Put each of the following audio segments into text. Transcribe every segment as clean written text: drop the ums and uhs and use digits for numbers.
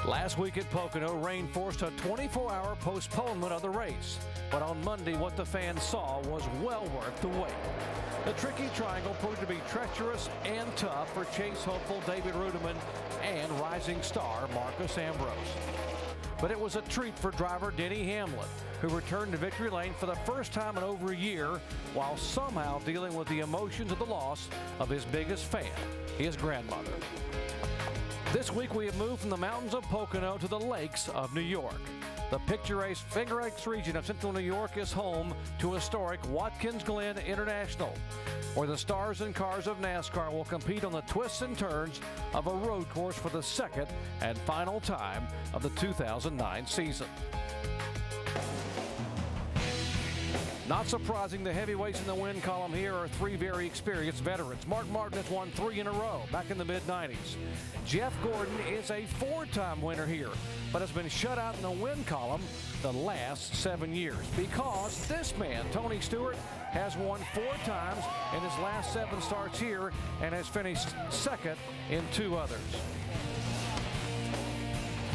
Last week at Pocono, rain forced a 24-hour postponement of the race. But on Monday, what the fans saw was well worth the wait. The tricky triangle proved to be treacherous and tough for chase hopeful David Rudiman and rising star Marcus Ambrose. But it was a treat for driver Denny Hamlin, who returned to victory lane for the first time in over a year while somehow dealing with the emotions of the loss of his biggest fan, his grandmother. This week we have moved from the mountains of Pocono to the lakes of New York. The picturesque Finger Lakes region of central New York is home to historic Watkins Glen International, where the stars and cars of NASCAR will compete on the twists and turns of a road course for the second and final time of the 2009 season. Not surprising, the heavyweights in the win column here are three very experienced veterans. Mark Martin has won 3 in a row back in the mid-90s. Jeff Gordon is a 4-time winner here, but has been shut out in the win column the last 7 years because this man, Tony Stewart, has won 4 times in his last 7 starts here and has finished second in 2 others.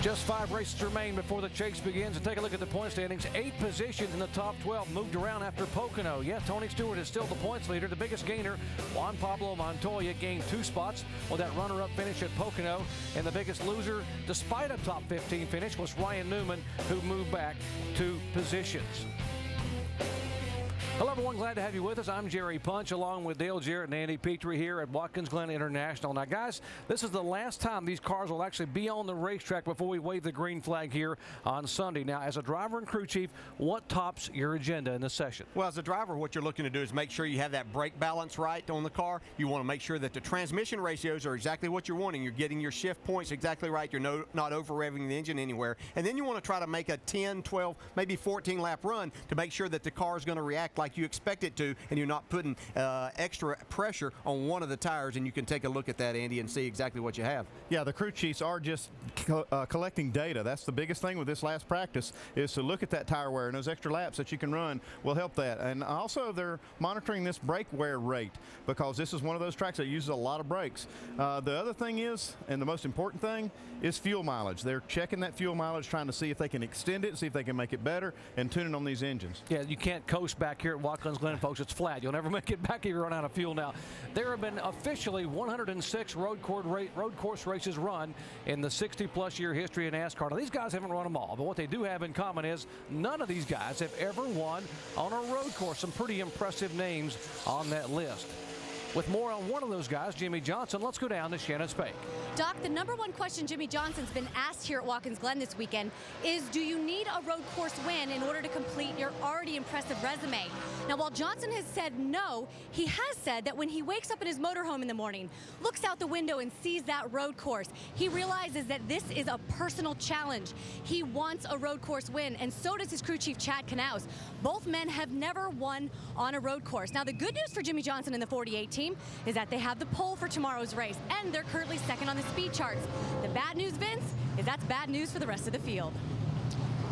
Just 5 races remain before the chase begins. And take a look at the point standings. 8 positions in the top 12 moved around after Pocono. Yeah, Tony Stewart is still the points leader. The biggest gainer, Juan Pablo Montoya, gained 2 spots with that runner-up finish at Pocono. And the biggest loser, despite a top 15 finish, was Ryan Newman, who moved back 2 positions. Hello, everyone. Glad to have you with us. I'm Jerry Punch, along with Dale Jarrett and Andy Petrie here at Watkins Glen International. Now, guys, this is the last time these cars will actually be on the racetrack before we wave the green flag here on Sunday. Now, as a driver and crew chief, what tops your agenda in this session? Well, as a driver, what you're looking to do is make sure you have that brake balance right on the car. You want to make sure that the transmission ratios are exactly what you're wanting. You're getting your shift points exactly right. You're not over-revving the engine anywhere. And then you want to try to make a 10, 12, maybe 14-lap run to make sure that the car is going to react like you expect it to, and you're not putting extra pressure on one of the tires. And you can take a look at that, Andy, and see exactly what you have. Yeah, the crew chiefs are just collecting data. That's the biggest thing with this last practice, is to look at that tire wear, and those extra laps that you can run will help that. And also they're monitoring this brake wear rate, because this is one of those tracks that uses a lot of brakes. The other thing is, and the most important thing, is fuel mileage. They're checking that fuel mileage, trying to see if they can extend it, see if they can make it better, and tuning on these engines. Yeah, you can't coast back here at Watkins Glen, folks. It's flat. You'll never make it back if you run out of fuel. Now, there have been officially 106 road course races run in the 60-plus year history of NASCAR. Now, these guys haven't run them all, but what they do have in common is none of these guys have ever won on a road course. Some pretty impressive names on that list. With more on one of those guys, Jimmy Johnson, let's go down to Shannon Spake. Doc, the #1 question Jimmy Johnson's been asked here at Watkins Glen this weekend is, do you need a road course win in order to complete your already impressive resume? Now, while Johnson has said no, he has said that when he wakes up in his motorhome in the morning, looks out the window and sees that road course, he realizes that this is a personal challenge. He wants a road course win, and so does his crew chief, Chad Knaus. Both men have never won on a road course. Now, the good news for Jimmy Johnson and the 48 team is that they have the pole for tomorrow's race, and they're currently second on the speed charts. The bad news, Vince, is that's bad news for the rest of the field.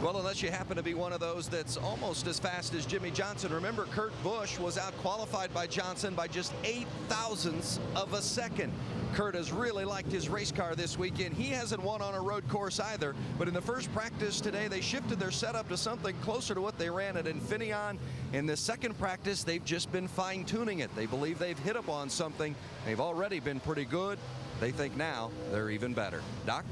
Well, unless you happen to be one of those that's almost as fast as Jimmy Johnson. Remember, Kurt Busch was out-qualified by Johnson by just 0.08 of a second. Kurt has really liked his race car this weekend. He hasn't won on a road course either, but in the first practice today, they shifted their setup to something closer to what they ran at Infineon. In the second practice, they've just been fine-tuning it. They believe they've hit upon something. They've already been pretty good. They think now they're even better. Doc?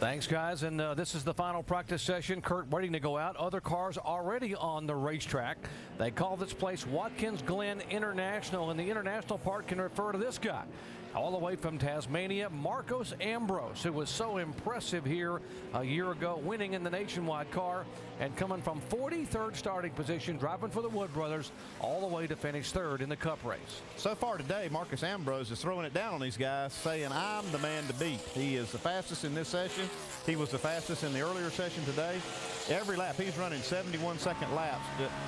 Thanks, guys. And this is the final practice session. Kurt waiting to go out. Other cars already on the racetrack. They call this place Watkins Glen International, and the international part can refer to this guy. All the way from Tasmania, Marcus Ambrose, who was so impressive here a year ago, winning in the nationwide car and coming from 43rd starting position, driving for the Wood brothers, all the way to finish 3rd in the Cup race. So far today, Marcus Ambrose is throwing it down on these guys, saying, I'm the man to beat. He is the fastest in this session. He was the fastest in the earlier session today. Every lap, he's running 71-second laps.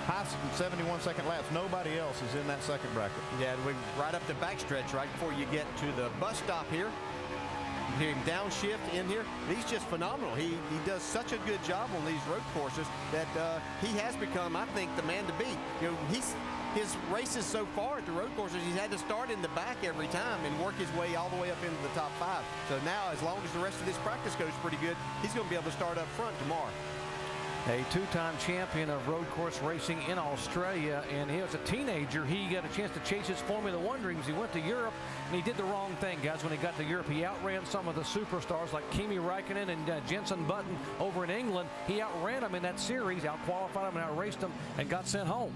High 71-second laps. Nobody else is in that second bracket. Yeah, we're right up the backstretch right before you get to the bus stop here. hear him downshift in here. He's just phenomenal. He does such a good job on these road courses that he has become, I think, the man to beat. You know, his races so far at the road courses, he's had to start in the back every time and work his way all the way up into the top 5. So now, as long as the rest of this practice goes pretty good, he's going to be able to start up front tomorrow. A two-time champion of road course racing in Australia, and he was a teenager. He got a chance to chase his Formula One dreams. He went to Europe, and he did the wrong thing, guys. When he got to Europe, he outran some of the superstars like Kimi Räikkönen and Jenson Button over in England. He outran them in that series, outqualified them and outraced them, and got sent home.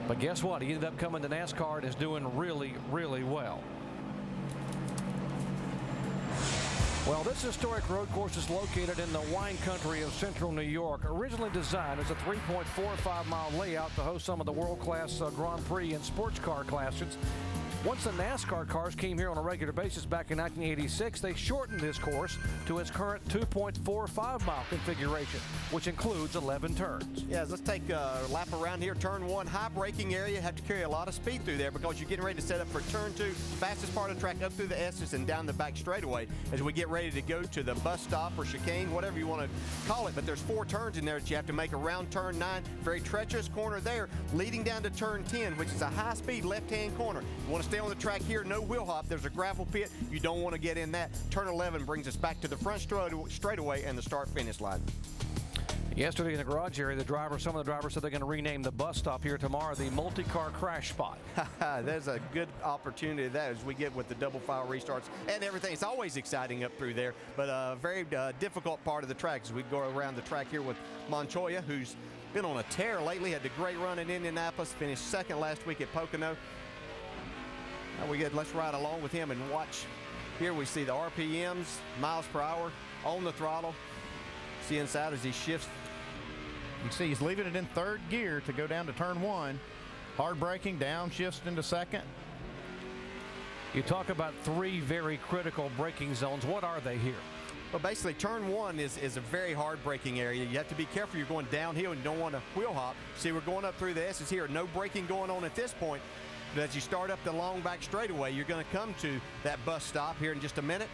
But guess what? He ended up coming to NASCAR and is doing really, really well. Well, this historic road course is located in the wine country of central New York. Originally designed as a 3.45-mile layout to host some of the world-class Grand Prix and sports car classes. Once the NASCAR cars came here on a regular basis back in 1986, they shortened this course to its current 2.45-mile configuration, which includes 11 turns. Yeah, let's take a lap around here. Turn 1, high braking area. You have to carry a lot of speed through there because you're getting ready to set up for turn 2, fastest part of the track, up through the S's and down the back straightaway as we get ready to go to the bus stop or chicane, whatever you want to call it. But there's 4 turns in there that you have to make around turn 9. Very treacherous corner there, leading down to turn 10, which is a high-speed left-hand corner. You want to stay on the track here, no wheel hop. There's a gravel pit. You don't want to get in that. Turn 11 brings us back to the front straightaway and the start-finish line. Yesterday in the garage area, some of the drivers said they're going to rename the bus stop here tomorrow the multi-car crash spot. There's a good opportunity that as we get with the double file restarts and everything. It's always exciting up through there, but a very difficult part of the track as we go around the track here with Montoya, who's been on a tear lately, had the great run in Indianapolis, finished second last week at Pocono. Now let's ride along with him and watch. Here we see the RPMs, miles per hour on the throttle. See inside as he shifts. You can see he's leaving it in third gear to go down to turn 1. Hard braking, down shifts into second. You talk about 3 very critical braking zones. What are they here? Well, basically, turn 1 is a very hard braking area. You have to be careful. You're going downhill and you don't want to wheel hop. See, we're going up through the S's here. No braking going on at this point. But as you start up the long back straightaway, you're going to come to that bus stop here in just a minute.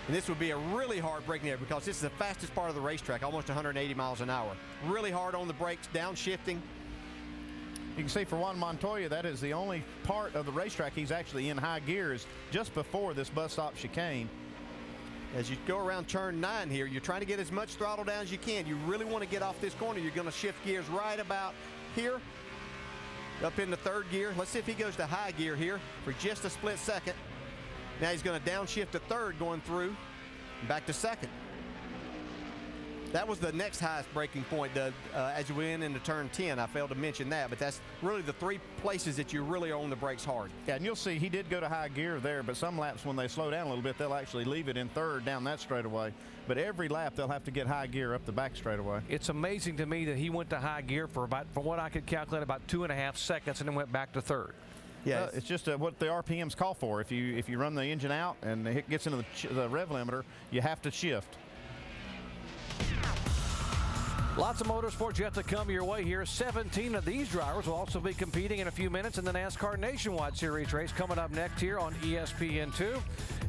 And this would be a really hard braking area because this is the fastest part of the racetrack, almost 180 miles an hour. Really hard on the brakes, downshifting. You can see for Juan Montoya, that is the only part of the racetrack he's actually in high gears just before this bus stop chicane. As you go around turn 9 here, you're trying to get as much throttle down as you can. You really want to get off this corner. You're going to shift gears right about here. Up into third gear. Let's see if he goes to high gear here for just a split second. Now he's going to downshift to third going through, back to second. That was the next highest braking point as you went into turn 10. I failed to mention that, but that's really the 3 places that you really are on the brakes hard. Yeah, and you'll see he did go to high gear there, but some laps when they slow down a little bit, they'll actually leave it in third down that straightaway. But every lap they'll have to get high gear up the back straightaway. It's amazing to me that he went to high gear for from what I could calculate, about 2.5 seconds and then went back to third. Yeah, it's just what the RPMs call for. If you run the engine out and it gets into the rev limiter, you have to shift. Lots of motorsports yet to come your way here. 17 of these drivers will also be competing in a few minutes in the NASCAR Nationwide Series race coming up next here on ESPN2.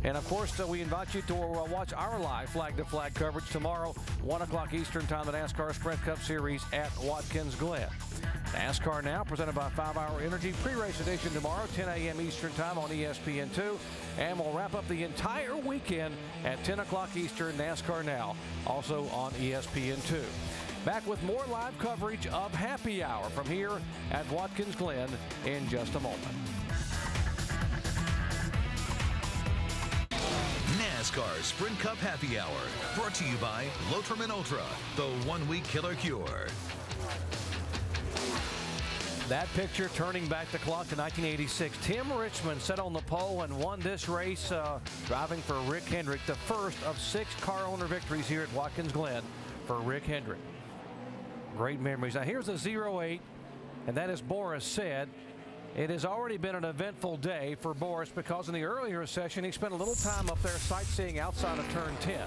And of course, we invite you to watch our live flag-to-flag coverage tomorrow, 1 o'clock Eastern time, the NASCAR Sprint Cup Series at Watkins Glen. NASCAR Now, presented by 5 Hour Energy, pre-race edition tomorrow, 10 a.m. Eastern time on ESPN2. And we'll wrap up the entire weekend at 10 o'clock Eastern, NASCAR Now, also on ESPN2. Back with more live coverage of Happy Hour from here at Watkins Glen in just a moment. NASCAR Sprint Cup Happy Hour, brought to you by Lotrimin Ultra, the one-week killer cure. That picture turning back the clock to 1986. Tim Richmond set on the pole and won this race, driving for Rick Hendrick, the first of 6 car owner victories here at Watkins Glen for Rick Hendrick. Great memories. Now here's a 08, and that, as Boris said, it has already been an eventful day for Boris because in the earlier session he spent a little time up there sightseeing outside of turn 10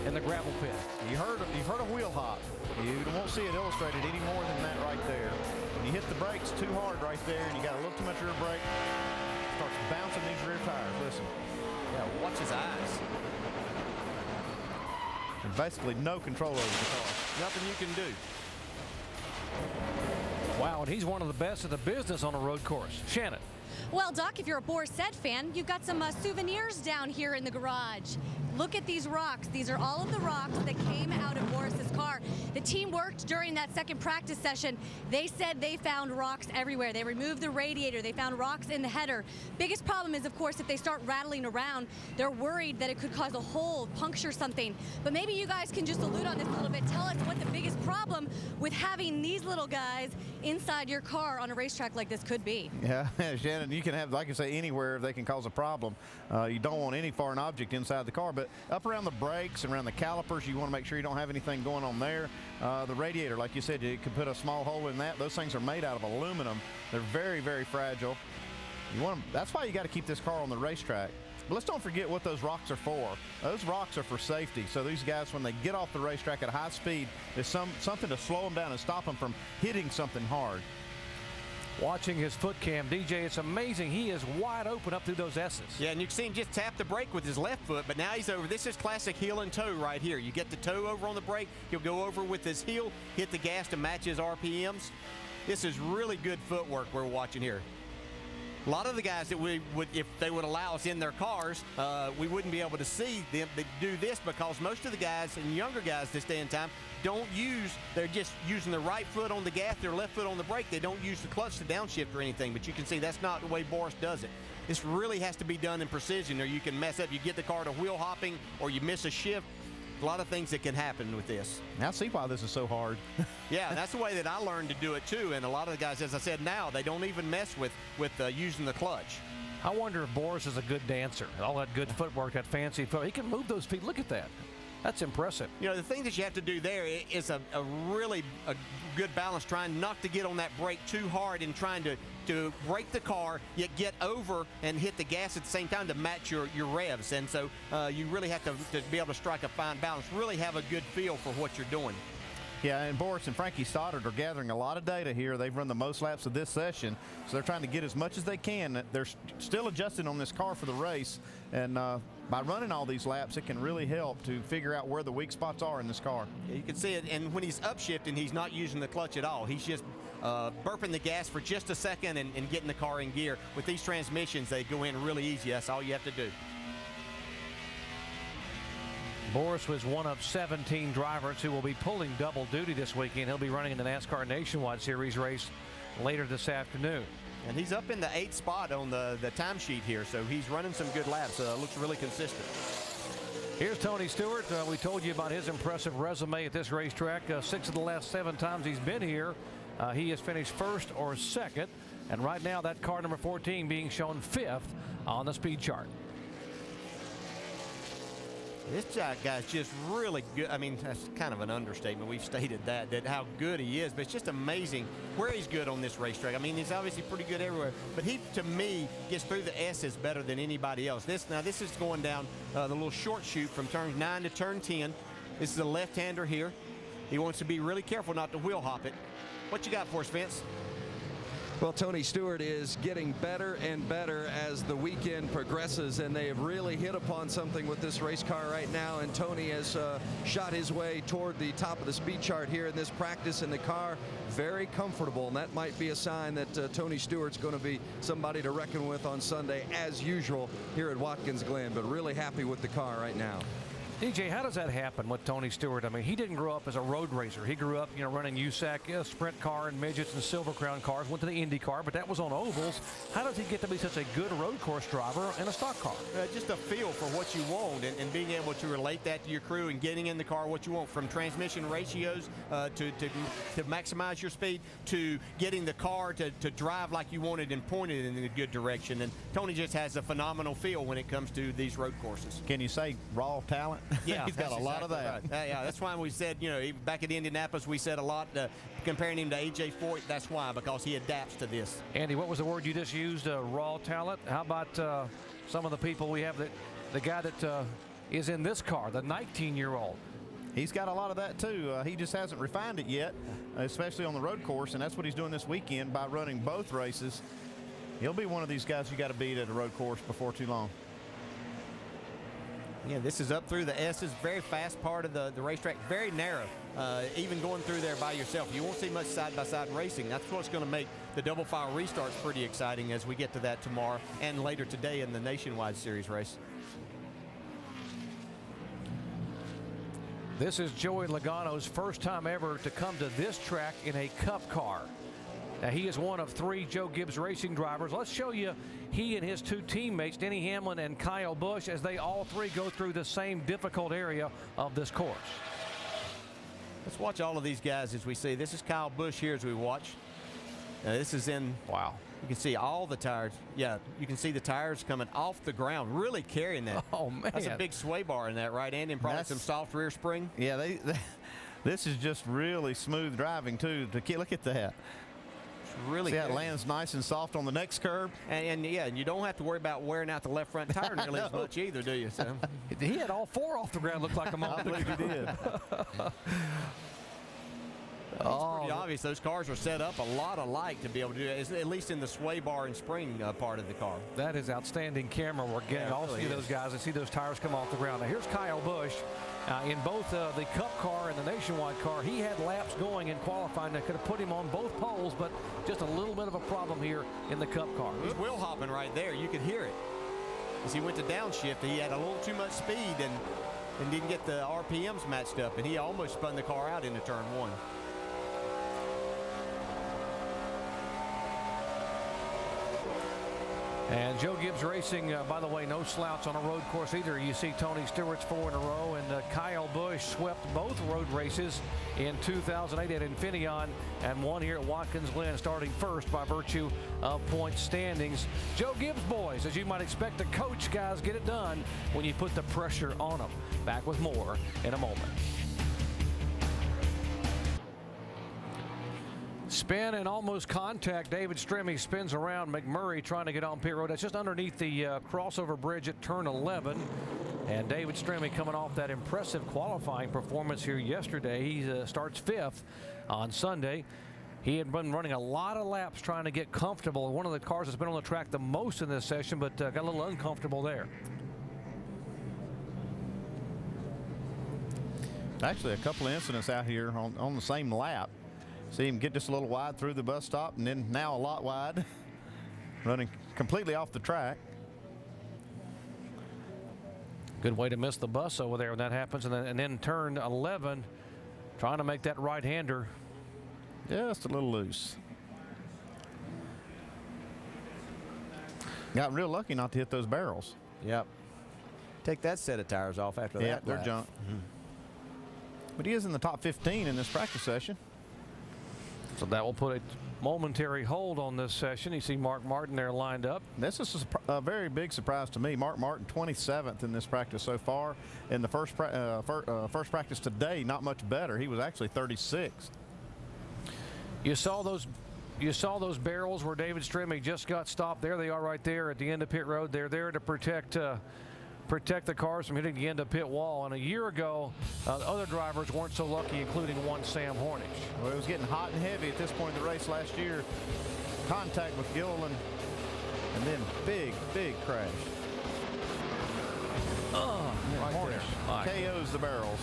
in the gravel pit. You've heard a wheel hop. You won't see it illustrated any more than that right there. When you hit the brakes too hard right there and you got a little too much rear brake, starts bouncing these rear tires. Listen. Yeah, watch his eyes. basically no control over the car. Nothing you can do. Wow, and he's one of the best in the business on a road course. Shannon. Well, Doc, if you're a Boris Said fan, you've got some souvenirs down here in the garage. Look at these rocks. These are all of the rocks that came out of Boris's car. The team worked during that second practice session. They said they found rocks everywhere. They removed the radiator. They found rocks in the header. Biggest problem is, of course, if they start rattling around, they're worried that it could cause a hole, puncture something. But maybe you guys can just allude on this a little bit. Tell us what the biggest problem with having these little guys inside your car on a racetrack like this could be. Yeah, Shannon, you can have, like I say, anywhere they can cause a problem. You don't want any foreign object inside the car, but up around the brakes, around the calipers, you want to make sure you don't have anything going on there. The radiator, like you said, you could put a small hole in that. Those things are made out of aluminum. They're very, very fragile. You want them, that's why you got to keep this car on the racetrack. But let's don't forget what those rocks are for. Those rocks are for safety. So these guys, when they get off the racetrack at high speed, there's something to slow them down and stop them from hitting something hard. Watching his foot cam, DJ, it's amazing. He is wide open up through those S's. Yeah, and you can see him just tap the brake with his left foot, but now he's over. This is classic heel and toe right here. You get the toe over on the brake, he'll go over with his heel, hit the gas to match his RPMs. This is really good footwork we're watching here. A lot of the guys that we would, if they would allow us in their cars, we wouldn't be able to see them do this, because most of the guys and younger guys this day and time they're just using their right foot on the gas, their left foot on the brake. They don't use the clutch to downshift or anything, but you can see that's not the way Boris does it. This really has to be done in precision, or you can mess up. You get the car to wheel hopping, or you miss a shift. A lot of things that can happen with this. Now see why this is so hard. Yeah, that's the way that I learned to do it too. And a lot of the guys, as I said, now they don't even mess with using the clutch. I wonder if Boris is a good dancer. All that good footwork, that fancy foot. He can move those feet. Look at that. That's impressive. You know, the thing that you have to do there is a really good balance, trying not to get on that brake too hard and trying to brake the car, yet get over and hit the gas at the same time to match your revs. And so you really have to be able to strike a fine balance, really have a good feel for what you're doing. Yeah, and Boris and Frankie Stoddard are gathering a lot of data here. They've run the most laps of this session, so they're trying to get as much as they can. They're still adjusting on this car for the race, and by running all these laps, it can really help to figure out where the weak spots are in this car. Yeah, you can see it, and when he's upshifting, he's not using the clutch at all. He's just burping the gas for just a second and getting the car in gear. With these transmissions, they go in really easy. That's all you have to do. Boris was one of 17 drivers who will be pulling double duty this weekend. He'll be running in the NASCAR Nationwide Series race later this afternoon. And he's up in the 8th spot on the timesheet here, so he's running some good laps. Looks really consistent. Here's Tony Stewart. We told you about his impressive resume at this racetrack. 6 of the last 7 times he's been here, he has finished first or second. And right now, that car number 14 being shown 5th on the speed chart. This guy's just really good. I mean, that's kind of an understatement. We've stated that how good he is, but it's just amazing where he's good on this racetrack. I mean, he's obviously pretty good everywhere, but he, to me, gets through the S's better than anybody else. This is going down the little short chute from turn 9 to turn 10. This is a left-hander here. He wants to be really careful not to wheel hop it. What you got for us, Vince? Well, Tony Stewart is getting better and better as the weekend progresses, and they have really hit upon something with this race car right now. And Tony has shot his way toward the top of the speed chart here in this practice, in the car very comfortable, and that might be a sign that Tony Stewart's going to be somebody to reckon with on Sunday, as usual here at Watkins Glen. But really happy with the car right now. DJ, how does that happen with Tony Stewart? I mean, he didn't grow up as a road racer. He grew up, running USAC, sprint car and midgets and Silver Crown cars, went to the Indy car, but that was on ovals. How does he get to be such a good road course driver in a stock car? Just a feel for what you want and being able to relate that to your crew and getting in the car what you want, from transmission ratios to maximize your speed, to getting the car to drive like you want it and point it in a good direction. And Tony just has a phenomenal feel when it comes to these road courses. Can you say raw talent? Yeah, he's got a lot of that. Right. Yeah, that's why we said, back at Indianapolis, we said a lot comparing him to A.J. Foyt. That's why, because he adapts to this. Andy, what was the word you just used? Raw talent. How about some of the people we have, the guy that is in this car, the 19-year-old? He's got a lot of that too. He just hasn't refined it yet, especially on the road course, and that's what he's doing this weekend by running both races. He'll be one of these guys you got to beat at a road course before too long. Yeah, this is up through the S's, very fast part of the racetrack, very narrow. Even going through there by yourself, you won't see much side-by-side racing. That's what's going to make the double file restarts pretty exciting as we get to that tomorrow and later today in the Nationwide Series race. This is Joey Logano's first time ever to come to this track in a Cup car. Now, he is one of 3 Joe Gibbs Racing drivers. Let's show you he and his 2 teammates, Denny Hamlin and Kyle Busch, as they all 3 go through the same difficult area of this course. Let's watch all of these guys as we see. This is Kyle Busch here as we watch. This is in, wow, you can see all the tires. Yeah, you can see the tires coming off the ground, really carrying that. Oh, man. That's a big sway bar in that, right, Andy? And probably some soft rear spring. Yeah, this is just really smooth driving, too. Look at that. Really see how it lands nice and soft on the next curb. And you don't have to worry about wearing out the left front tire nearly as much either, do you? So. He had all 4 off the ground, looked like a moment. I believe he did. It's pretty obvious those cars are set up a lot alike to be able to do it, at least in the sway bar and spring part of the car. That is outstanding camera work. Getting all three of those guys and see those tires come off the ground. Now here's Kyle Busch. In both the Cup car and the Nationwide car, he had laps going in qualifying that could have put him on both poles, but just a little bit of a problem here in the Cup car. He's wheel hopping right there. You could hear it. As he went to downshift, he had a little too much speed and didn't get the RPMs matched up, and he almost spun the car out into turn 1. And Joe Gibbs Racing, by the way, no slouch on a road course either. You see Tony Stewart's 4 in a row, and Kyle Busch swept both road races in 2008 at Infineon and won here at Watkins Glen, starting first by virtue of point standings. Joe Gibbs boys, as you might expect, the coach guys get it done when you put the pressure on them. Back with more in a moment. Spin and almost contact. David Stremme spins around McMurray trying to get on pit road. That's just underneath the crossover bridge at turn 11. And David Stremme coming off that impressive qualifying performance here yesterday. He starts 5th on Sunday. He had been running a lot of laps trying to get comfortable. One of the cars that's been on the track the most in this session, but got a little uncomfortable there. Actually, a couple of incidents out here on the same lap. See him get just a little wide through the bus stop, and then now a lot wide, running completely off the track. Good way to miss the bus over there when that happens. And then turn 11, trying to make that right-hander just a little loose. Got real lucky not to hit those barrels. Yep. Take that set of tires off after that. Yeah, they're junk. But he is in the top 15 in this practice session. So that will put a momentary hold on this session. You see Mark Martin there lined up. This is a very big surprise to me. Mark Martin 27th in this practice so far. In the first practice today, not much better. He was actually 36th. You saw those barrels where David Stremme just got stopped. There they are right there at the end of pit road. They're there to protect the cars from hitting the end of pit wall. And a year ago, other drivers weren't so lucky, including one Sam Hornish. Well, it was getting hot and heavy at this point in the race last year. Contact with Gilliland, and then big crash. Right Hornish KOs the barrels.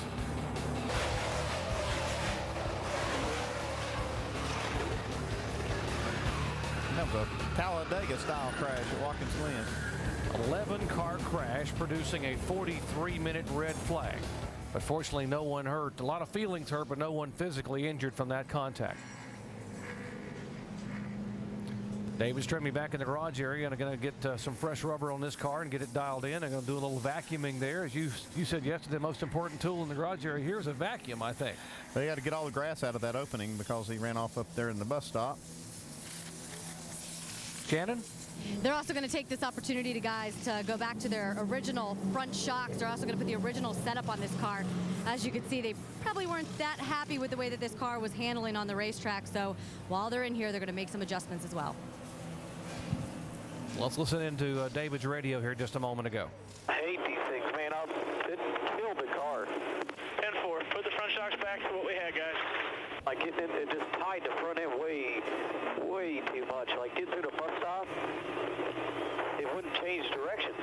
That was a Talladega-style crash at Watkins Glen. 11-car crash producing a 43-minute red flag. But fortunately, no one hurt. A lot of feelings hurt, but no one physically injured from that contact. David Stremme back in the garage area and going to get some fresh rubber on this car and get it dialed in. I'm going to do a little vacuuming there. As you said yesterday, the most important tool in the garage area here is a vacuum, I think. They got to get all the grass out of that opening because he ran off up there in the bus stop. Shannon? They're also going to take this opportunity to go back to their original front shocks. They're also going to put the original setup on this car. As you can see, they probably weren't that happy with the way that this car was handling on the racetrack. So while they're in here, they're going to make some adjustments as well. Let's listen into David's radio here just a moment ago. I hate these things, man. It killed the car. 10-4. Put the front shocks back to what we had, guys. Like it just tied the front end way too much. Like getting through the bus stop, it wouldn't change directions.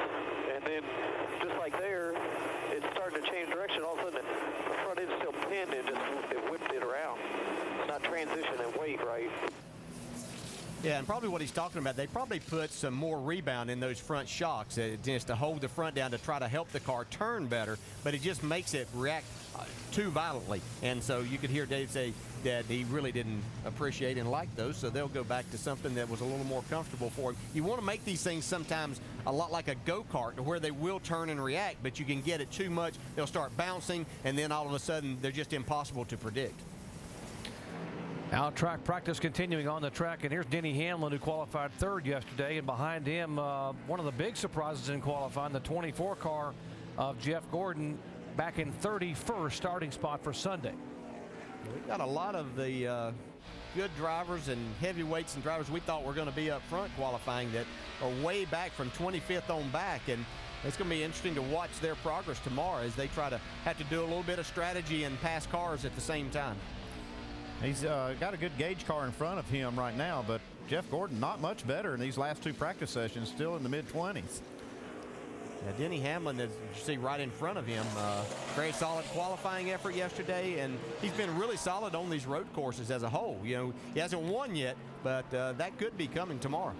And then just like there, to change direction, all of a sudden the front end's still pinned and it whipped it around. It's not transition and weight right. Yeah, and probably what he's talking about, they probably put some more rebound in those front shocks just to hold the front down to try to help the car turn better, but it just makes it react too violently. And so you could hear Dave say that he really didn't appreciate and like those, so they'll go back to something that was a little more comfortable for him. You want to make these things sometimes a lot like a go-kart where they will turn and react, but you can get it too much, they'll start bouncing, and then all of a sudden they're just impossible to predict. Now track practice continuing on the track, and here's Denny Hamlin, who qualified third yesterday, and behind him one of the big surprises in qualifying, the 24 car of Jeff Gordon, back in 31st starting spot for Sunday. We've got a lot of the good drivers and heavyweights and drivers we thought were going to be up front qualifying that are way back from 25th on back, and it's going to be interesting to watch their progress tomorrow as they try to have to do a little bit of strategy and pass cars at the same time. He's got a good gauge car in front of him right now, but Jeff Gordon not much better in these last two practice sessions, still in the mid-20s. Now, Denny Hamlin, as you see right in front of him, very solid qualifying effort yesterday, and he's been really solid on these road courses as a whole. You know, he hasn't won yet, but that could be coming tomorrow.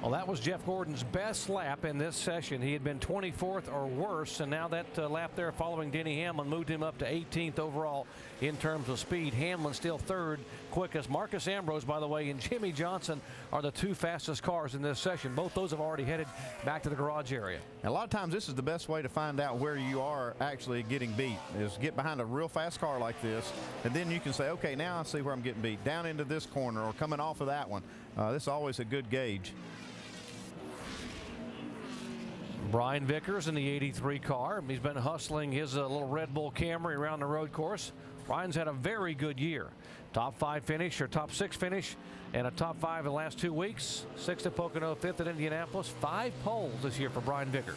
Well, that was Jeff Gordon's best lap in this session. He had been 24th or worse, and now that lap there following Denny Hamlin moved him up to 18th overall in terms of speed. Hamlin still third quickest. Marcus Ambrose, by the way, and Jimmy Johnson are the two fastest cars in this session. Both those have already headed back to the garage area. And a lot of times this is the best way to find out where you are actually getting beat, is get behind a real fast car like this, and then you can say, okay, now I see where I'm getting beat, down into this corner or coming off of that one. This is always a good gauge. Brian Vickers in the 83 car. He's been hustling his little Red Bull Camry around the road course. Brian's had a very good year. Top 5 finish or top 6 finish and a top 5 in the last 2 weeks. 6th at Pocono, 5th at Indianapolis. 5 poles this year for Brian Vickers.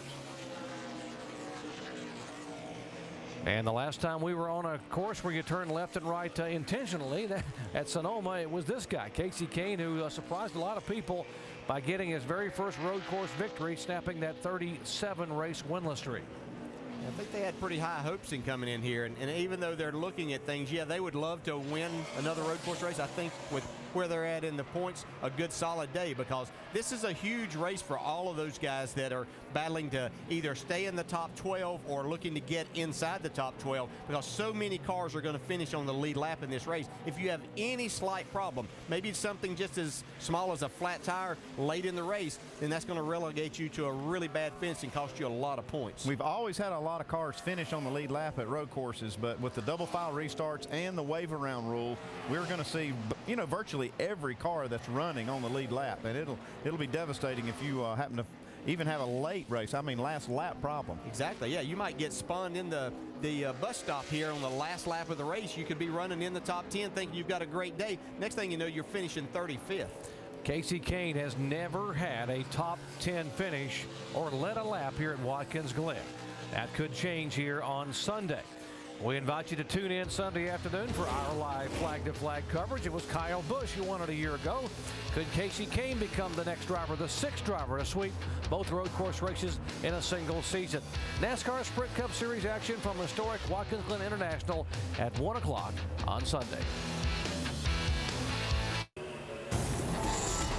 And the last time we were on a course where you turn left and right intentionally, at Sonoma, it was this guy, Casey Kane, who surprised a lot of people by getting his very first road course victory, snapping that 37 race winless streak. I think they had pretty high hopes in coming in here, and even though they're looking at things, yeah, they would love to win another road course race. I think with where they're at in the points, a good solid day, because this is a huge race for all of those guys that are battling to either stay in the top 12 or looking to get inside the top 12, because so many cars are going to finish on the lead lap in this race. If you have any slight problem, maybe something just as small as a flat tire late in the race, then that's going to relegate you to a really bad finish and cost you a lot of points. We've always had a lot of cars finish on the lead lap at road courses, but with the double file restarts and the wave around rule, we're going to see, you know, virtually every car that's running on the lead lap, and it'll be devastating if you happen to even have a late race, I mean last lap problem. Exactly, yeah, you might get spun in the bus stop here on the last lap of the race. You could be running in the top 10 thinking you've got a great day. Next thing you know, you're finishing 35th. Casey Kane has never had a top 10 finish or led a lap here at Watkins Glen. That could change here on Sunday. We invite you to tune in Sunday afternoon for our live flag-to-flag coverage. It was Kyle Busch who won it a year ago. Could Casey Kane become the next driver, the 6th driver to sweep both road course races in a single season? NASCAR Sprint Cup Series action from historic Watkins Glen International at 1 o'clock on Sunday.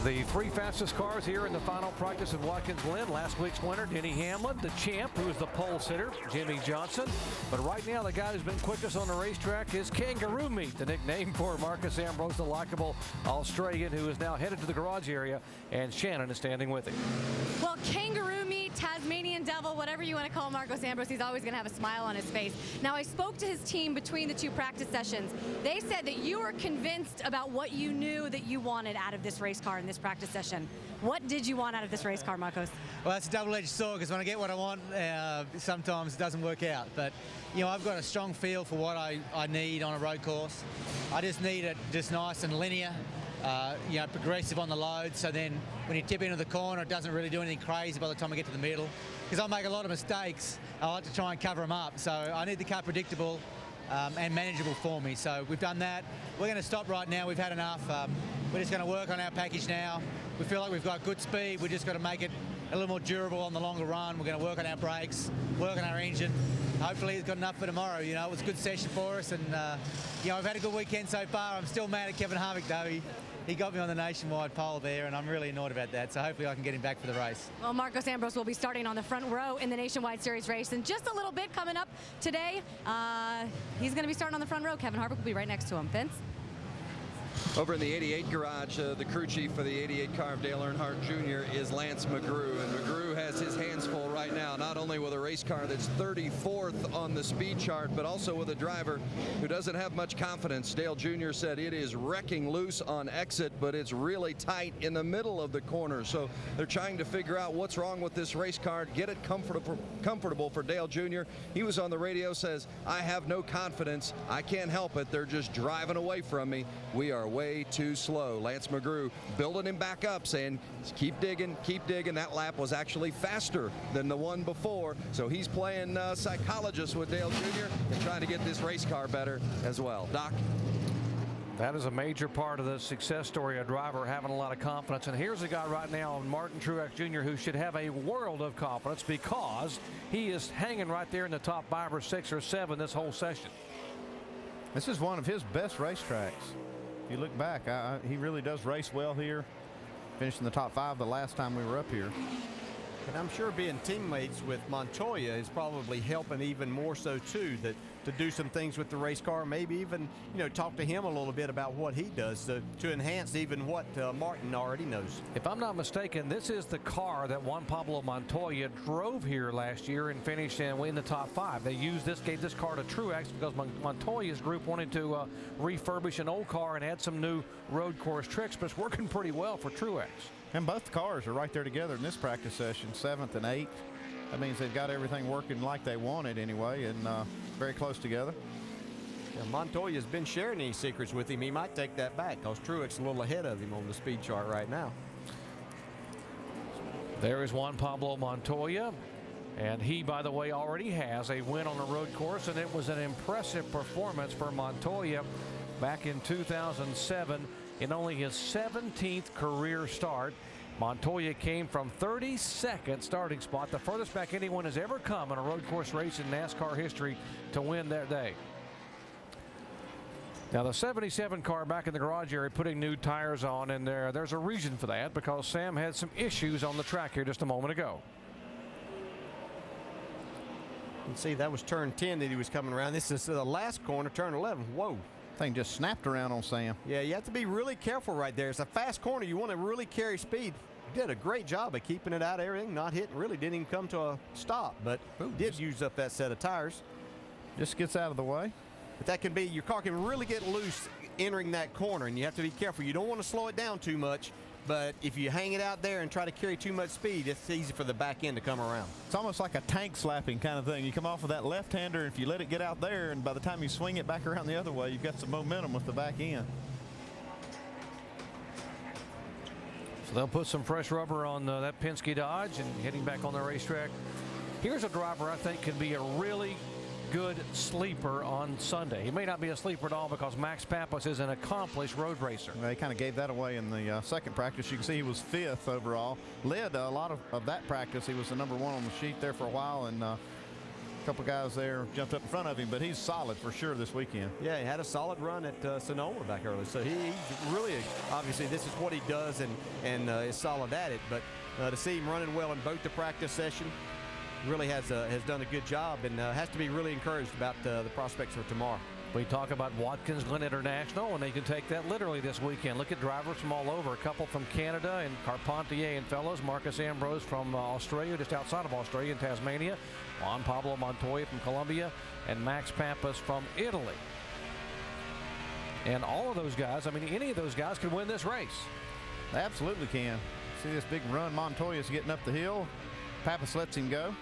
The 3 fastest cars here in the final practice of Watkins Glen. Last week's winner, Denny Hamlin, the champ, who is the pole sitter, Jimmy Johnson. But right now, the guy who's been quickest on the racetrack is Kangaroo Meat, the nickname for Marcus Ambrose, the likable Australian, who is now headed to the garage area, and Shannon is standing with him. Well, Kangaroo Meat, Tasmanian Devil, whatever you want to call Marcos Ambrose, he's always going to have a smile on his face. Now, I spoke to his team between the 2 practice sessions. They said that you were convinced about what you knew that you wanted out of this race car in this practice session. What did you want out of this race car, Marcos? Well, that's a double-edged sword, because when I get what I want, sometimes it doesn't work out. But, you know, I've got a strong feel for what I need on a road course. I just need it just nice and linear, you know, progressive on the load, so then when you tip into the corner, it doesn't really do anything crazy by the time I get to the middle. Because I make a lot of mistakes, I like to try and cover them up. So I need the car predictable and manageable for me. So we've done that. We're going to stop right now. We've had enough. We're just going to work on our package now. We feel like we've got good speed. We've just got to make it a little more durable on the longer run. We're going to work on our brakes, work on our engine. Hopefully he's got enough for tomorrow. You know, it was a good session for us, and you know, I've had a good weekend so far. I'm still mad at Kevin Harvick though. He got me on the nationwide pole there, and I'm really annoyed about that. So hopefully I can get him back for the race. Well, Marcos Ambrose will be starting on the front row in the Nationwide Series race in just a little bit coming up today. He's going to be starting on the front row. Kevin Harvick will be right next to him. Vince? Over in the 88 garage, the crew chief for the 88 car of Dale Earnhardt Jr. is Lance McGrew, and McGrew has his hands full right now, not only with a race car that's 34th on the speed chart, but also with a driver who doesn't have much confidence. Dale Jr. said it is wrecking loose on exit, but it's really tight in the middle of the corner. So they're trying to figure out what's wrong with this race car, get it comfortable for Dale Jr. He was on the radio, says, I have no confidence. I can't help it. They're just driving away from me. We are way too slow. Lance McGrew building him back up, saying keep digging, keep digging. That lap was actually faster than the one before, so he's playing psychologist with Dale Jr. and trying to get this race car better as well. Doc? That is a major part of the success story, a driver having a lot of confidence. And here's a guy right now, Martin Truex Jr., who should have a world of confidence because he is hanging right there in the top 5 or 6 or 7 this whole session. This is one of his best racetracks. If you look back, he really does race well here. Finished in the top 5 the last time we were up here. And I'm sure being teammates with Montoya is probably helping even more so too, that to do some things with the race car, maybe even, you know, talk to him a little bit about what he does to enhance even what Martin already knows. If I'm not mistaken, this is the car that Juan Pablo Montoya drove here last year and finished in the top 5. They gave this car to Truex because Montoya's group wanted to refurbish an old car and add some new road course tricks, but it's working pretty well for Truex. And both cars are right there together in this practice session, 7th and 8th. That means they've got everything working like they wanted anyway, and very close together. Yeah, Montoya's been sharing any secrets with him. He might take that back because Truex is a little ahead of him on the speed chart right now. There is Juan Pablo Montoya, and he, by the way, already has a win on the road course, and it was an impressive performance for Montoya back in 2007 in only his 17th career start. Montoya came from 32nd starting spot, the furthest back anyone has ever come in a road course race in NASCAR history to win that day. Now the 77 car back in the garage area putting new tires on, and there's a reason for that because Sam had some issues on the track here just a moment ago. You can see that was turn 10 that he was coming around. This is the last corner, turn 11. Whoa. Thing just snapped around on Sam. Yeah, you have to be really careful right there. It's a fast corner. You want to really carry speed. He did a great job of keeping it out of everything, not hitting. Really didn't even come to a stop, but did use up that set of tires. Just gets out of the way. But that can be, your car can really get loose entering that corner, and you have to be careful. You don't want to slow it down too much, but if you hang it out there and try to carry too much speed, it's easy for the back end to come around. It's almost like a tank slapping kind of thing. You come off of that left-hander, and if you let it get out there, and by the time you swing it back around the other way, you've got some momentum with the back end. So they'll put some fresh rubber on that Penske Dodge and heading back on the racetrack. Here's a driver I think can be a really good sleeper on Sunday. He may not be a sleeper at all because Max Pappas is an accomplished road racer. Well, he kind of gave that away in the second practice. You can see he was 5th overall. Led a lot of that practice. He was the number 1 on the sheet there for a while, and a couple guys there jumped up in front of him, but he's solid for sure this weekend. Yeah, he had a solid run at Sonoma back early. So he's really, obviously this is what he does and is solid at it. But to see him running well in both the practice session, really has done a good job, and has to be really encouraged about the prospects for tomorrow. We talk about Watkins Glen International, and they can take that literally this weekend. Look at drivers from all over. A couple from Canada and Carpentier and fellows. Marcos Ambrose from Australia, just outside of Australia in Tasmania. Juan Pablo Montoya from Colombia, and Max Pappas from Italy. And all of those guys, I mean, any of those guys could win this race. They absolutely can. See this big run Montoya's getting up the hill. Pappas lets him go.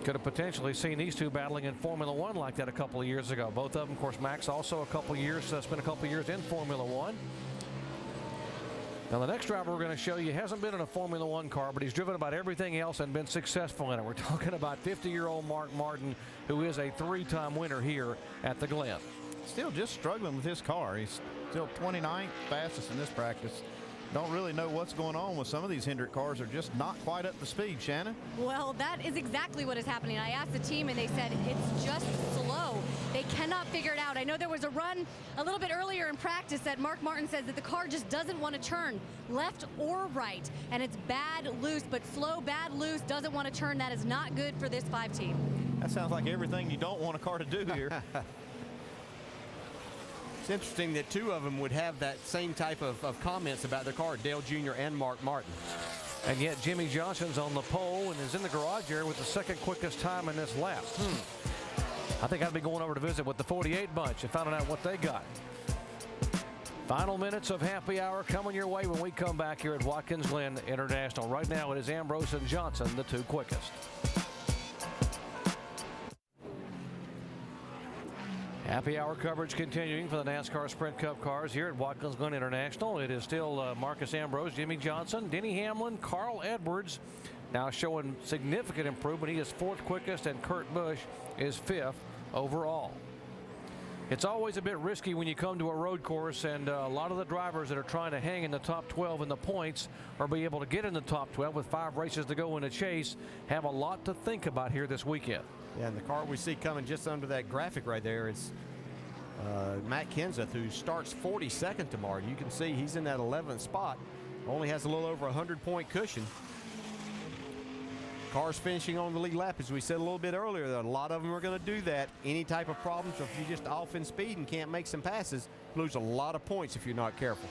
Could have potentially seen these two battling in Formula One like that a couple of years ago. Both of them, of course, Max also a couple of years, spent a couple of years in Formula One. Now, the next driver we're going to show you hasn't been in a Formula One car, but he's driven about everything else and been successful in it. We're talking about 50-year-old Mark Martin, who is a 3-time winner here at the Glen. Still just struggling with his car. He's still 29th fastest in this practice. Don't really know what's going on with some of these Hendrick cars. They're just not quite up to speed, Shannon. Well, that is exactly what is happening. I asked the team, and they said it's just slow. They cannot figure it out. I know there was a run a little bit earlier in practice that Mark Martin says that the car just doesn't want to turn left or right, and it's bad loose, but slow, bad loose, doesn't want to turn. That is not good for this 5 team. That sounds like everything you don't want a car to do here. It's interesting that 2 of them would have that same type of comments about their car, Dale Jr. and Mark Martin. And yet Jimmie Johnson's on the pole and is in the garage area with the 2nd quickest time in this lap. I think I'd be going over to visit with the 48 bunch and finding out what they got. Final minutes of happy hour coming your way when we come back here at Watkins Glen International. Right now it is Ambrose and Johnson, the 2 quickest. Happy hour coverage continuing for the NASCAR Sprint Cup cars here at Watkins Glen International. It is still Marcus Ambrose, Jimmie Johnson, Denny Hamlin, Carl Edwards now showing significant improvement. He is 4th quickest, and Kurt Busch is 5th overall. It's always a bit risky when you come to a road course, and a lot of the drivers that are trying to hang in the top 12 in the points or be able to get in the top 12 with 5 races to go in a chase have a lot to think about here this weekend. Yeah, and the car we see coming just under that graphic right there is Matt Kenseth, who starts 42nd tomorrow. You can see he's in that 11th spot. Only has a little over 100-point cushion. Cars finishing on the lead lap, as we said a little bit earlier, that a lot of them are going to do that. Any type of problem, so if you're just off in speed and can't make some passes, lose a lot of points if you're not careful.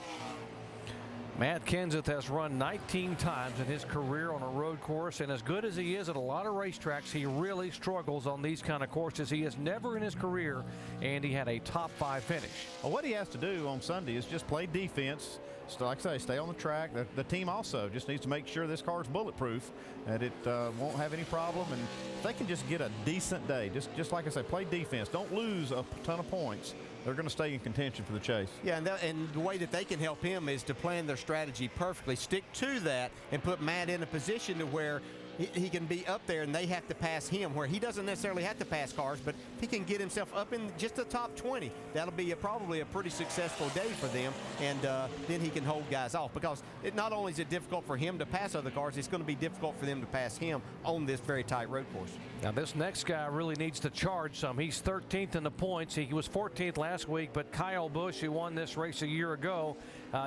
Matt Kenseth has run 19 times in his career on a road course, and as good as he is at a lot of racetracks, he really struggles on these kind of courses. He has never in his career, and he had a top 5 finish. Well, what he has to do on Sunday is just play defense. So like I say, stay on the track. The team also just needs to make sure this car is bulletproof, that it won't have any problem. And if they can just get a decent day, just like I say, play defense. Don't lose a ton of points. They're going to stay in contention for the chase. Yeah, and the way that they can help him is to plan their strategy perfectly, stick to that, and put Matt in a position to where he can be up there and they have to pass him, where he doesn't necessarily have to pass cars, but he can get himself up in just the top 20. That'll be probably a pretty successful day for them, and then he can hold guys off, because not only is it difficult for him to pass other cars, it's going to be difficult for them to pass him on this very tight road course. Now this next guy really needs to charge some. He's 13th in the points. He was 14th last week, but Kyle Busch, who won this race a year ago,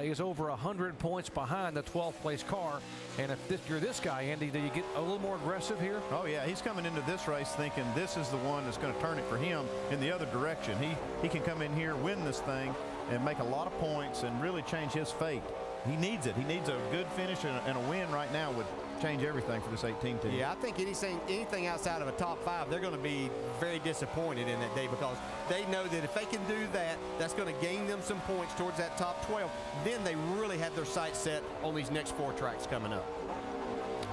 is over 100 points behind the 12th place car. And if you're this guy, Andy, do you get a little more aggressive here? Oh yeah, he's coming into this race thinking this is the one that's going to turn it for him in the other direction. He can come in here, win this thing, and make a lot of points and really change his fate. He needs it. He needs a good finish, and a win right now would change everything for this 18 team. Yeah, I think anything outside of a top 5, they're going to be very disappointed in that day, because they know that if they can do that, that's going to gain them some points towards that top 12. Then they really have their sights set on these next 4 tracks coming up.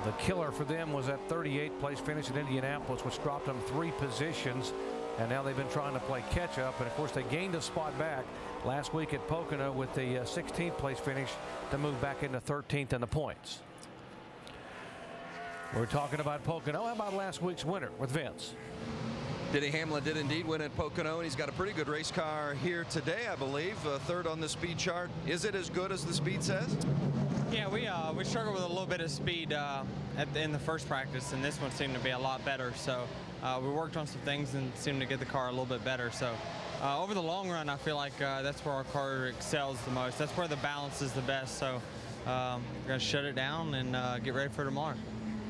The killer for them was that 38th place finish in Indianapolis, which dropped them 3 positions. And now they've been trying to play catch up. And of course, they gained a spot back last week at Pocono with the 16th place finish to move back into 13th in the points. We're talking about Pocono. How about last week's winner with Vince? Denny Hamlin did indeed win at Pocono, and he's got a pretty good race car here today, I believe. 3rd on the speed chart. Is it as good as the speed says? Yeah, we struggled with a little bit of speed in the first practice, and this one seemed to be a lot better. So we worked on some things and seemed to get the car a little bit better. So over the long run, I feel like that's where our car excels the most. That's where the balance is the best. So we're going to shut it down and get ready for tomorrow.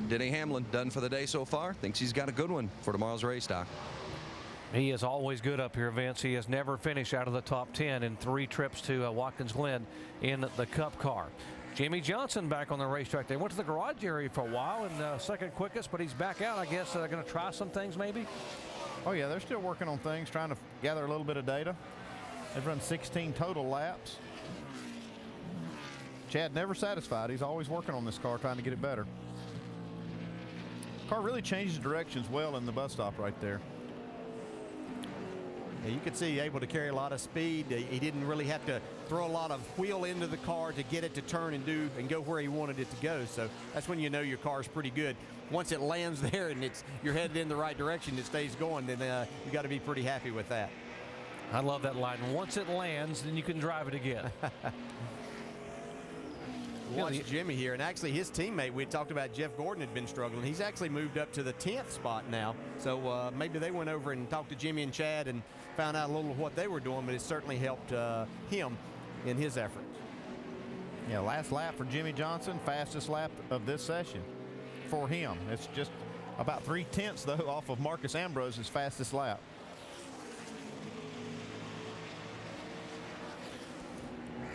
Denny Hamlin done for the day so far. Thinks he's got a good one for tomorrow's race, Doc. He is always good up here, Vince. He has never finished out of the top 10 in 3 trips to Watkins Glen in the Cup car. Jimmie Johnson back on the racetrack. They went to the garage area for a while and 2nd quickest, but he's back out. I guess they're going to try some things maybe. Oh yeah, they're still working on things, trying to gather a little bit of data. They've run 16 total laps. Chad never satisfied. He's always working on this car, trying to get it better. Car really changes directions well in the bus stop right there. Yeah, you could see able to carry a lot of speed. He didn't really have to throw a lot of wheel into the car to get it to turn and go where he wanted it to go. So that's when you know your car's pretty good. Once it lands there and you're headed in the right direction, it stays going, then you got to be pretty happy with that. I love that line. Once it lands, then you can drive it again. Watch Jimmy here, and actually his teammate, we had talked about Jeff Gordon had been struggling. He's actually moved up to the 10th spot now. So maybe they went over and talked to Jimmy and Chad and found out a little of what they were doing, but it certainly helped him in his efforts. Yeah, last lap for Jimmy Johnson, fastest lap of this session for him. It's just about 3/10 though off of Marcus Ambrose's fastest lap.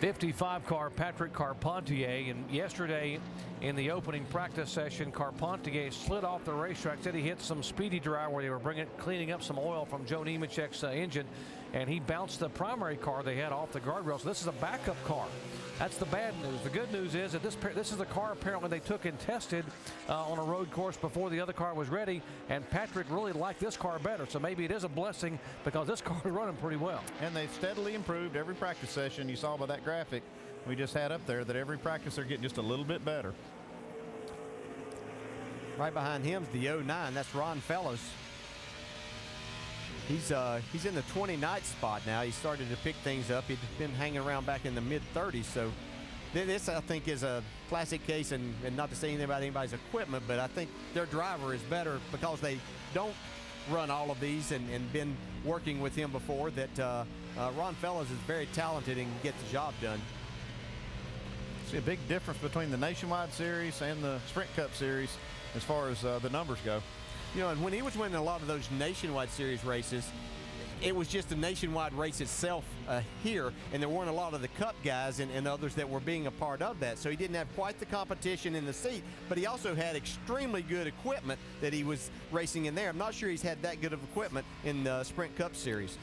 '55 car Patrick Carpentier, and yesterday in the opening practice session, Carpentier slid off the racetrack. Said he hit some speedy dry where they were cleaning up some oil from Joe Nemechek's engine, and he bounced the primary car they had off the guardrail. So this is a backup car. That's the bad news. The good news is that this is the car apparently they took and tested on a road course before the other car was ready, and Patrick really liked this car better. So maybe it is a blessing because this car is running pretty well. And they've steadily improved every practice session. You saw by that graphic we just had up there that every practice they're getting just a little bit better. Right behind him's the 09. That's Ron Fellows. He's in the 29th spot now. He started to pick things up. He'd been hanging around back in the mid-30s. So this, I think, is a classic case, and not to say anything about anybody's equipment, but I think their driver is better because they don't run all of these and been working with him before, that Ron Fellows is very talented and gets the job done. See a big difference between the Nationwide Series and the Sprint Cup Series as far as the numbers go. You know, and when he was winning a lot of those Nationwide Series races, it was just the Nationwide race itself here, and there weren't a lot of the Cup guys and others that were being a part of that. So he didn't have quite the competition in the seat, but he also had extremely good equipment that he was racing in there. I'm not sure he's had that good of equipment in the Sprint Cup Series.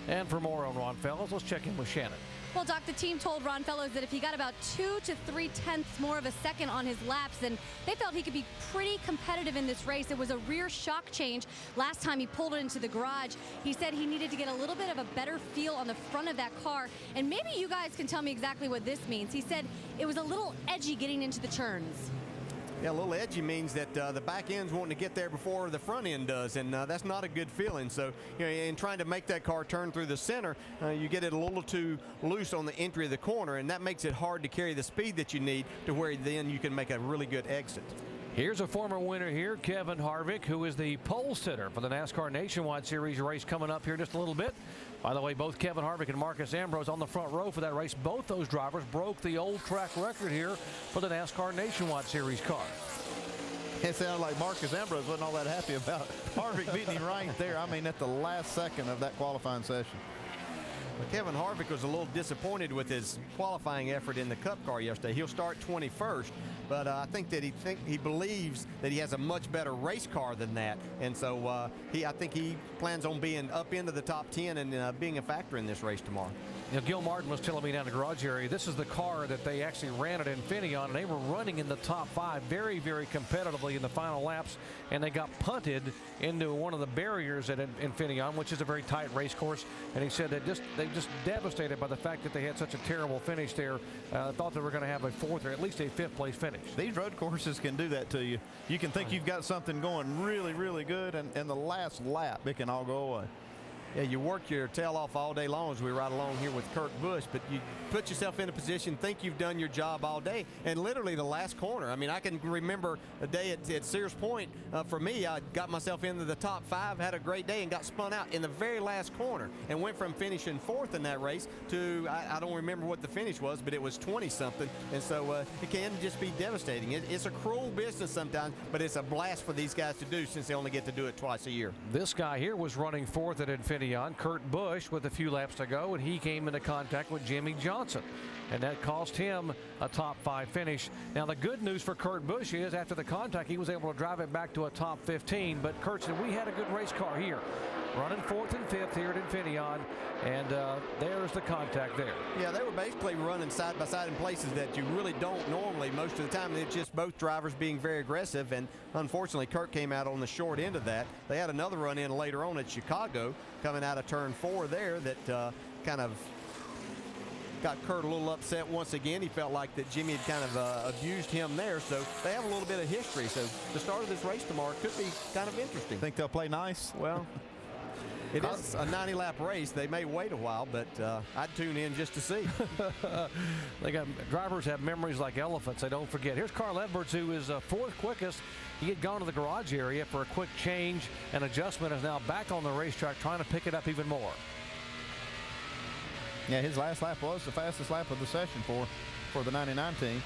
And for more on Ron Fellows, let's check in with Shannon. Well, Doc, the team told Ron Fellows that if he got about 2 to 3/10 more of a second on his laps, then they felt he could be pretty competitive in this race. It was a rear shock change last time he pulled it into the garage. He said he needed to get a little bit of a better feel on the front of that car. And maybe you guys can tell me exactly what this means. He said it was a little edgy getting into the turns. Yeah, a little edgy means that the back end's wanting to get there before the front end does, and that's not a good feeling. So, you know, in trying to make that car turn through the center, you get it a little too loose on the entry of the corner, and that makes it hard to carry the speed that you need to where then you can make a really good exit. Here's a former winner here, Kevin Harvick, who is the pole sitter for the NASCAR Nationwide Series race coming up here in just a little bit. By the way, both Kevin Harvick and Marcus Ambrose on the front row for that race. Both those drivers broke the old track record here for the NASCAR Nationwide Series car. It sounded like Marcus Ambrose wasn't all that happy about Harvick beating him right there. I mean, at the last second of that qualifying session. Well, Kevin Harvick was a little disappointed with his qualifying effort in the Cup car yesterday. He'll start 21st, but I think that he believes that he has a much better race car than that, and so I think he plans on being up into the top 10 and being a factor in this race tomorrow. You know, Gil Martin was telling me down in the garage area, this is the car that they actually ran at Infineon, and they were running in the top 5 very, very competitively in the final laps, and they got punted into one of the barriers at Infineon, which is a very tight race course. And he said that they just devastated by the fact that they had such a terrible finish there. Thought they were going to have a 4th or at least a 5th place finish. These road courses can do that to you. You can think you've got something going really, really good, and the last lap, it can all go away. Yeah, you work your tail off all day long as we ride along here with Kurt Busch, but you put yourself in a position, think you've done your job all day, and literally the last corner. I mean, I can remember a day at Sears Point. For me, I got myself into the top 5, had a great day, and got spun out in the very last corner and went from finishing 4th in that race to, I don't remember what the finish was, but it was 20-something, and so it can just be devastating. It's a cruel business sometimes, but it's a blast for these guys to do since they only get to do it twice a year. This guy here was running 4th at Infineon, Kurt Busch, with a few laps to go, and he came into contact with Jimmy Johnson, and that cost him a top 5 finish. Now, the good news for Kurt Busch is after the contact, he was able to drive it back to a top 15, but Kurt said, we had a good race car here. running 4th and 5th here at Infineon, and there's the contact there. Yeah, they were basically running side by side in places that you really don't normally most of the time. It's just both drivers being very aggressive, and unfortunately Kurt came out on the short end of that. They had another run in later on at Chicago coming out of turn 4 there that kind of got Kurt a little upset once again. He felt like that Jimmy had kind of abused him there, so they have a little bit of history. So the start of this race tomorrow could be kind of interesting. Think they'll play nice? Well, it is a 90-lap race. They may wait a while, but I'd tune in just to see. Drivers have memories like elephants. They don't forget. Here's Carl Edwards, who is 4th quickest. He had gone to the garage area for a quick change and adjustment, is now back on the racetrack trying to pick it up even more. Yeah, his last lap was the fastest lap of the session for the 99 team.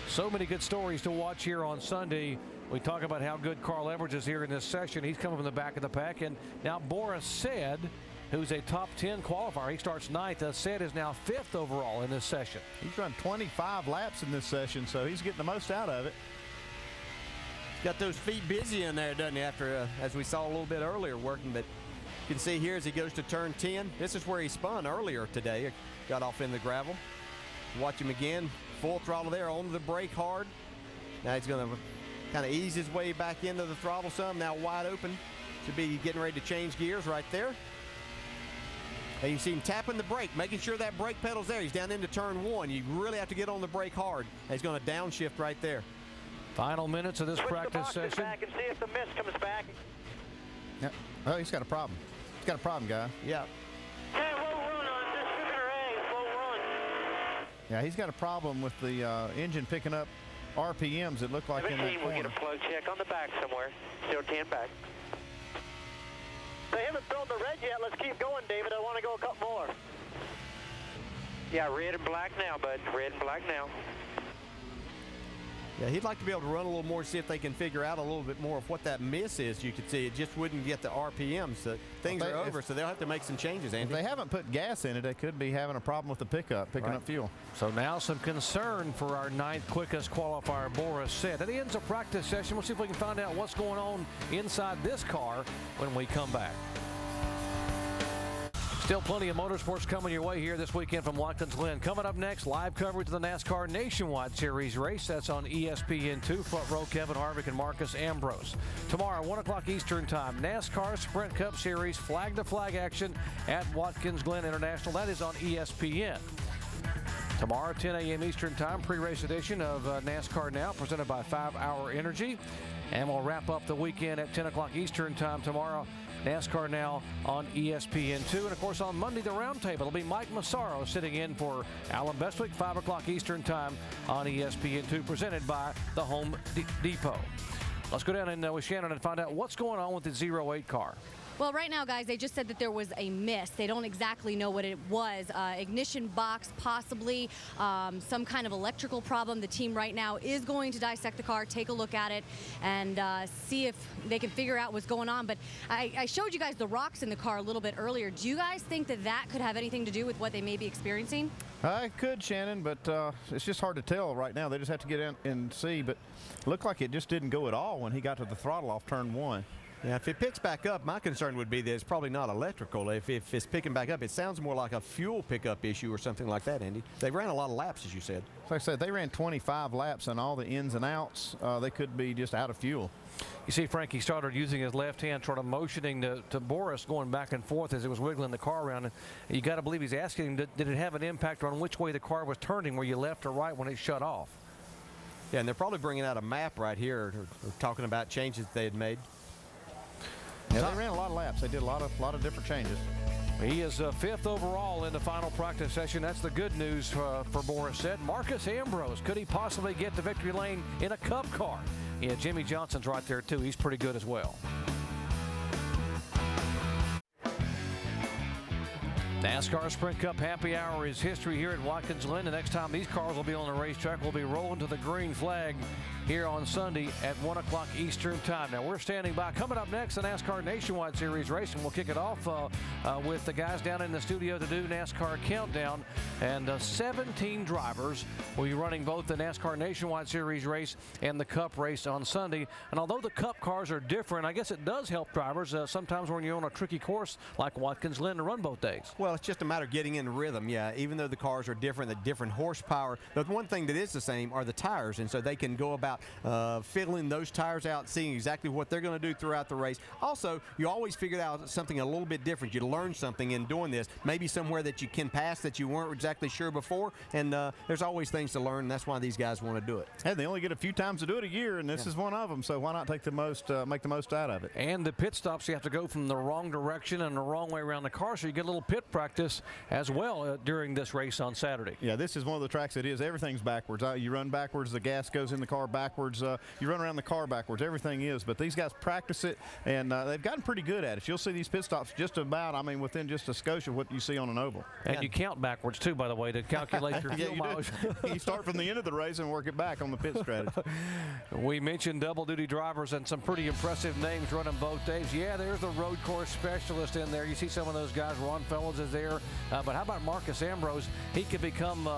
So many good stories to watch here on Sunday. We talk about how good Carl Edwards is here in this session. He's coming from the back of the pack. And now Boris Said, who's a top 10 qualifier, he starts 9th. Said is now 5th overall in this session. He's run 25 laps in this session, so he's getting the most out of it. Got those feet busy in there, doesn't he, after, as we saw a little bit earlier working. But you can see here as he goes to turn 10, this is where he spun earlier today. Got off in the gravel. Watch him again, full throttle there, onto the brake hard. Now he's going to kind of ease his way back into the throttle some. Now wide open. Should be getting ready to change gears right there. And you see him tapping the brake, making sure that brake pedal's there. He's down into turn 1. You really have to get on the brake hard. And he's going to downshift right there. Final minutes of this practice session. Back and see if the mist comes back. Yeah. Oh, he's got a problem. He's got a problem, guy. Yeah. Hey, low run on this Jupiter A, low run. Yeah, he's got a problem with the engine picking up RPMs. It looked like in that We'll corner. get a plug check on the back somewhere. Still 10 back. They haven't filled the red yet. Let's keep going, David. I want to go a couple more. Yeah, red and black now, bud. Red and black now. Yeah, he'd like to be able to run a little more, see if they can figure out a little bit more of what that miss is. You could see it just wouldn't get the RPM. So things are over, so they'll have to make some changes, Andy. If they haven't put gas in it, they could be having a problem with the picking up fuel. So now some concern for our 9th quickest qualifier, Boris Said. That ends a practice session. We'll see if we can find out what's going on inside this car when we come back. Still plenty of motorsports coming your way here this weekend from Watkins Glen. Coming up next, live coverage of the NASCAR Nationwide Series race. That's on ESPN2. Front row, Kevin Harvick and Marcus Ambrose. Tomorrow, 1 o'clock Eastern Time, NASCAR Sprint Cup Series flag-to-flag action at Watkins Glen International. That is on ESPN. Tomorrow, 10 a.m. Eastern Time, pre-race edition of NASCAR Now, presented by 5 Hour Energy. And we'll wrap up the weekend at 10 o'clock Eastern Time tomorrow. NASCAR Now on ESPN2. And, of course, on Monday, the roundtable. It'll be Mike Massaro sitting in for Alan Bestwick, 5 o'clock Eastern Time on ESPN2, presented by the Home Depot. Let's go down and with Shannon and find out what's going on with the 08 car. Well, right now, guys, they just said that there was a miss. They don't exactly know what it was. Ignition box, possibly some kind of electrical problem. The team right now is going to dissect the car, take a look at it, and see if they can figure out what's going on. But I showed you guys the rocks in the car a little bit earlier. Do you guys think that that could have anything to do with what they may be experiencing? I could, Shannon, but it's just hard to tell right now. They just have to get in and see. But it looked like it just didn't go at all when he got to the throttle off turn 1. Yeah, if it picks back up, my concern would be that it's probably not electrical. If it's picking back up, it sounds more like a fuel pickup issue or something like that, Andy. They ran a lot of laps, as you said. Like I said, they ran 25 laps, and all the ins and outs, they could be just out of fuel. You see Frankie started using his left hand, sort of motioning to Boris, going back and forth as it was wiggling the car around. And you got to believe he's asking him, did it have an impact on which way the car was turning, were you left or right when it shut off? Yeah, and they're probably bringing out a map right here, or talking about changes they had made. Yeah, they ran a lot of laps. They did a lot of different changes. He is 5th overall in the final practice session. That's the good news for Boris Said. Marcus Ambrose, could he possibly get to victory lane in a Cup car? Yeah, Jimmy Johnson's right there, too. He's pretty good as well. NASCAR Sprint Cup Happy Hour is history here at Watkins Glen. The next time these cars will be on the racetrack, we'll be rolling to the green flag here on Sunday at 1 o'clock Eastern Time. Now, we're standing by. Coming up next, the NASCAR Nationwide Series race, and we'll kick it off with the guys down in the studio to do NASCAR Countdown. And 17 drivers will be running both the NASCAR Nationwide Series race and the Cup race on Sunday. And although the Cup cars are different, I guess it does help drivers sometimes when you're on a tricky course like Watkins Glen to run both days. Well, it's just a matter of getting in rhythm, yeah. Even though the cars are different, the different horsepower, the one thing that is the same are the tires, and so they can go about fiddling those tires out, seeing exactly what they're going to do throughout the race. Also, you always figure out something a little bit different. You learn something in doing this, maybe somewhere that you can pass that you weren't exactly sure before, and there's always things to learn, and that's why these guys want to do it. And they only get a few times to do it a year, and this is one of them, so why not take the most, make the most out of it? And the pit stops, you have to go from the wrong direction and the wrong way around the car, so you get a little pit practice as well during this race on Saturday. Yeah, this is one of the tracks that is everything's backwards. You run backwards, the gas goes in the car backwards, you run around the car backwards, everything is. But these guys practice it, and they've gotten pretty good at it. You'll see these pit stops just about, I mean, within just a skosh of what you see on an oval. And you count backwards, too, by the way, to calculate your fuel mileage. You start from the end of the race and work it back on the pit strategy. We mentioned double-duty drivers and some pretty impressive names running both days. Yeah, there's the road course specialist in there. You see some of those guys. Ron Fellows is there. But how about Marcus Ambrose? He could become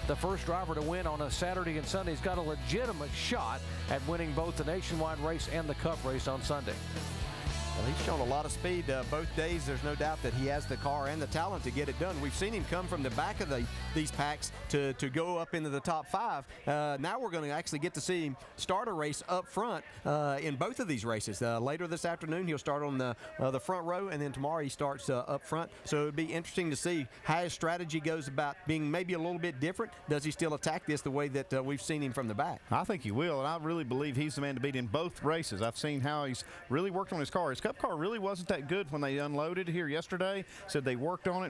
the first driver to win on a Saturday and Sunday. He's got a legitimate shot at winning both the Nationwide race and the Cup race on Sunday. Well, he's shown a lot of speed both days. There's no doubt that he has the car and the talent to get it done. We've seen him come from the back of these packs to go up into the top 5. Now we're going to actually get to see him start a race up front in both of these races. Later this afternoon, he'll start on the front row, and then tomorrow he starts up front. So it would be interesting to see how his strategy goes about being maybe a little bit different. Does he still attack this the way that we've seen him from the back? I think he will, and I really believe he's the man to beat in both races. I've seen how he's really worked on his car. His Cup car really wasn't that good when they unloaded here yesterday. Said they worked on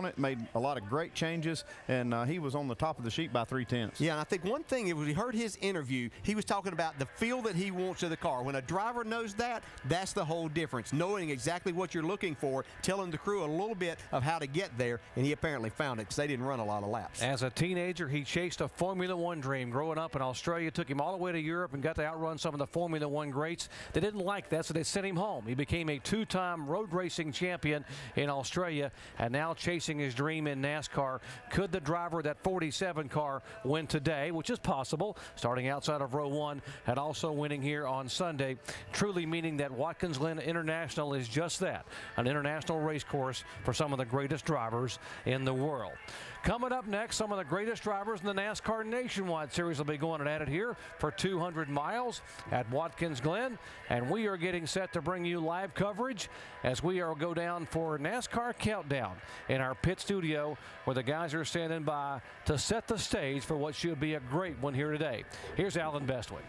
it, made a lot of great changes, and he was on the top of the sheet by 3/10. Yeah, and I think one thing, if we heard his interview, he was talking about the feel that he wants of the car. When a driver knows that, that's the whole difference. Knowing exactly what you're looking for, telling the crew a little bit of how to get there, and he apparently found it because they didn't run a lot of laps. As a teenager, he chased a Formula One dream. Growing up in Australia, took him all the way to Europe and got to outrun some of the Formula One greats. They didn't like that, so they sent him home. He became a two-time road racing champion in Australia, and now chasing his dream in NASCAR. Could the driver of that 47 car win today, which is possible, starting outside of row 1 and also winning here on Sunday, truly meaning that Watkins Glen International is just that, an international race course for some of the greatest drivers in the world. Coming up next, some of the greatest drivers in the NASCAR Nationwide Series will be going at it here for 200 miles at Watkins Glen, and we are getting set to bring you live coverage as we are go down for NASCAR Countdown in our pit studio, where the guys are standing by to set the stage for what should be a great one here today. Here's Alan Bestwick.